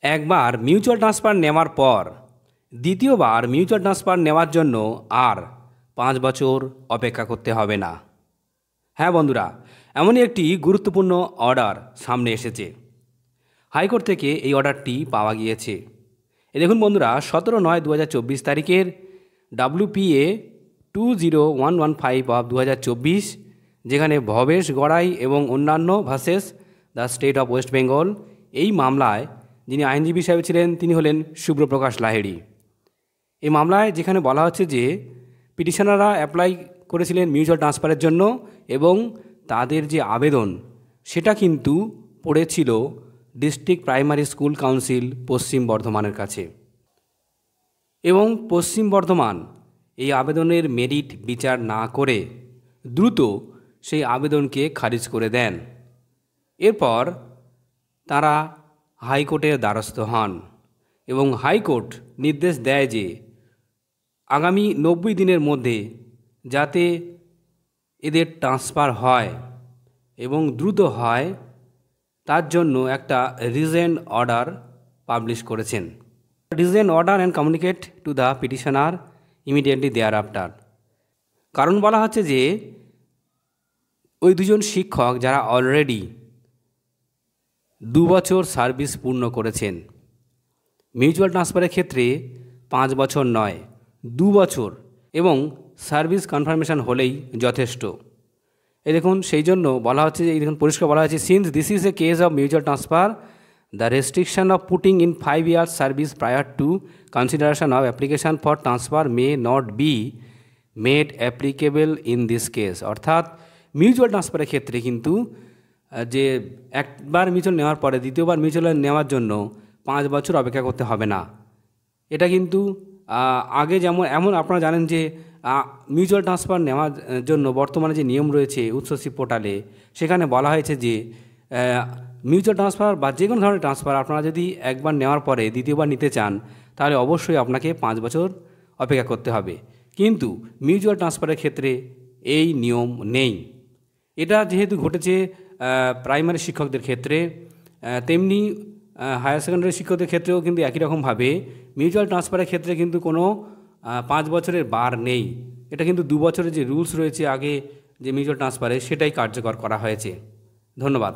একবার mutual transfer নেওয়ার পর দ্বিতীয়বার মিউচুয়াল ট্রান্সফার নেওয়ার জন্য আর 5 বছর অপেক্ষা করতে হবে না। হ্যাঁ বন্ধুরা, এমনই একটি গুরুত্বপূর্ণ অর্ডার সামনে এসেছে। হাইকোর্ট থেকে এই অর্ডারটি পাওয়া গিয়েছে। দেখুন বন্ধুরা, 17/9/2024 তারিখের WPA 20115 অফ 2024, যেখানে ভবেশ গড়াই এবং অন্যান্য versus the state of West Bengal, এই মামলায় যিনি আইনজীবী সাহেব ছিলেন তিনি হলেন শুভ্রপ্রকাশ লাহিড়ী। এই মামলায় যেখানে বলা হচ্ছে যে পিটিশনাররা অ্যাপ্লাই করেছিলেন মিউচুয়াল ট্রান্সফারের জন্য এবং তাদের যে আবেদন সেটা কিন্তু পড়েছিল ডিস্ট্রিক্ট প্রাইমারি স্কুল কাউন্সিল পশ্চিম বর্ধমানের কাছে, এবং পশ্চিম বর্ধমান এই আবেদনের মেরিট বিচার না করে দ্রুত সেই আবেদনকে খারিজ করে দেন। এরপর তারা হাইকোর্টের দ্বারস্থ হন এবং হাইকোর্ট নির্দেশ দেয় যে আগামী 90 দিনের মধ্যে যাতে এদের ট্রান্সফার হয় এবং দ্রুত হয় তার জন্য একটা রিজেন্ট অর্ডার পাবলিশ করেছেন। Reasoned order and communicate to the petitioner immediately thereafter. কারণ বলা হচ্ছে যে ওই দুজন শিক্ষক যারা অলরেডি 2 বছর সার্ভিস পূর্ণ করেছেন, মিউচুয়াল ট্রান্সফারের ক্ষেত্রে 5 বছর নয় 2 বছর এবং সার্ভিস কনফার্মেশন হলেই যথেষ্ট। এই দেখুন, সেই জন্য বলা হচ্ছে যে এই দেখুন পরিষ্কার বলা হচ্ছে, since this is a case of mutual transfer the restriction of putting in 5 years service prior two consideration of application for transfer may not be made applicable in this case. অর্থাৎ মিউচুয়াল ট্রান্সফারের ক্ষেত্রে কিন্তু যে একবার mutual নেওয়ার পরে দ্বিতীয়বার mutual নেওয়ার জন্য 5 বছর অপেক্ষা করতে হবে না। এটা কিন্তু আগে যেমন আপনারা জানেন যে মিউচুয়াল ট্রান্সফার নেওয়ার জন্য বর্তমানে যে নিয়ম রয়েছে উৎসসি পোর্টালে, সেখানে বলা হয়েছে যে মিউচুয়াল ট্রান্সফার বা যে কোনো ধরনের ট্রান্সফার আপনারা যদি একবার নেওয়ার পরে দ্বিতীয়বার নিতে চান তাহলে অবশ্যই আপনাকে 5 বছর অপেক্ষা করতে হবে। কিন্তু মিউচুয়াল ট্রান্সফারের ক্ষেত্রে এই নিয়ম নেই। এটা যেহেতু ঘটেছে প্রাইমারি শিক্ষকদের ক্ষেত্রে, তেমনি হায়ার সেকেন্ডারি শিক্ষকদের ক্ষেত্রেও কিন্তু একই রকমভাবে মিউচুয়াল ট্রান্সফারের ক্ষেত্রে কিন্তু কোনো 5 বছরের বার নেই। এটা কিন্তু 2 বছরের যে রুলস রয়েছে আগে যে মিউচুয়াল ট্রান্সফারে, সেটাই কার্যকর করা হয়েছে। ধন্যবাদ।